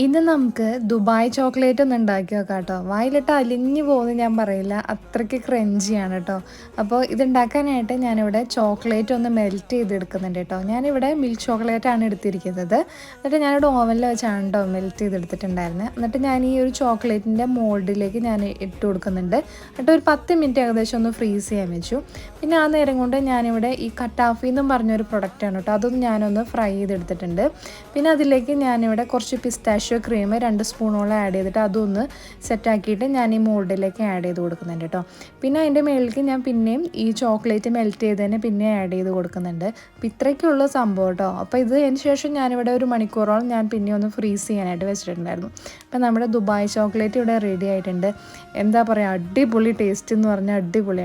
ഇന്ന് നമുക്ക് Dubai chocolate ഒന്ന് ഉണ്ടാക്കി നോക്കാം കേട്ടോ. വായിലിട്ട് അലിഞ്ഞു പോകുമെന്ന് ഞാൻ പറയില്ല, അത്രയ്ക്ക് ക്രഞ്ചിയാണ് കേട്ടോ. അപ്പോൾ ഇതുണ്ടാക്കാനായിട്ട് ഞാനിവിടെ ചോക്ലേറ്റ് ഒന്ന് മെൽറ്റ് ചെയ്തെടുക്കുന്നുണ്ട് കേട്ടോ. ഞാനിവിടെ മിൽക്ക് ചോക്ലേറ്റാണ് എടുത്തിരിക്കുന്നത്. എന്നിട്ട് ഞാനിവിടെ ഓവനിൽ വെച്ചാണ് കേട്ടോ മെൽറ്റ് ചെയ്തെടുത്തിട്ടുണ്ടായിരുന്നത്. എന്നിട്ട് ഞാൻ ഈ ഒരു ചോക്ലേറ്റിൻ്റെ മോൾഡിലേക്ക് ഞാൻ ഇട്ട് കൊടുക്കുന്നുണ്ട്. എന്നിട്ട് ഒരു 10 മിനിറ്റ് ഏകദേശം ഒന്ന് ഫ്രീസ് ചെയ്യാൻ വെച്ചു. പിന്നെ ആ നേരം കൊണ്ട് ഞാനിവിടെ ഈ കട്ടാഫി എന്നും പറഞ്ഞൊരു പ്രൊഡക്റ്റാണ് കേട്ടോ, അതൊന്നും ഞാനൊന്ന് ഫ്രൈ ചെയ്തെടുത്തിട്ടുണ്ട്. പിന്നെ അതിലേക്ക് ഞാനിവിടെ കുറച്ച് പിസ്താഷ്യോ ക്രീം 2 സ്പൂണോളം ആഡ് ചെയ്തിട്ട് അതൊന്ന് സെറ്റാക്കിയിട്ട് ഞാൻ ഈ മോൾഡിലേക്ക് ആഡ് ചെയ്ത് കൊടുക്കുന്നുണ്ട് കേട്ടോ. പിന്നെ അതിൻ്റെ മേലേക്ക് ഞാൻ പിന്നെയും ഈ ചോക്ലേറ്റ് മെൽറ്റ് ചെയ്തതിന് പിന്നെ ആഡ് ചെയ്ത് കൊടുക്കുന്നുണ്ട്. അപ്പോൾ ഇത്രയ്ക്കുള്ള സംഭവം കേട്ടോ. അപ്പോൾ ഇത് അതിന് ശേഷം ഞാനിവിടെ ഒരു മണിക്കൂറോളം ഞാൻ പിന്നെ ഒന്ന് ഫ്രീസ് ചെയ്യാനായിട്ട് വെച്ചിട്ടുണ്ടായിരുന്നു. അപ്പോൾ നമ്മുടെ ദുബായ് ചോക്ലേറ്റ് ഇവിടെ റെഡി ആയിട്ടുണ്ട്. എന്താ പറയുക, അടിപൊളി ടേസ്റ്റ് എന്ന് പറഞ്ഞാൽ അടിപൊളിയാണ്.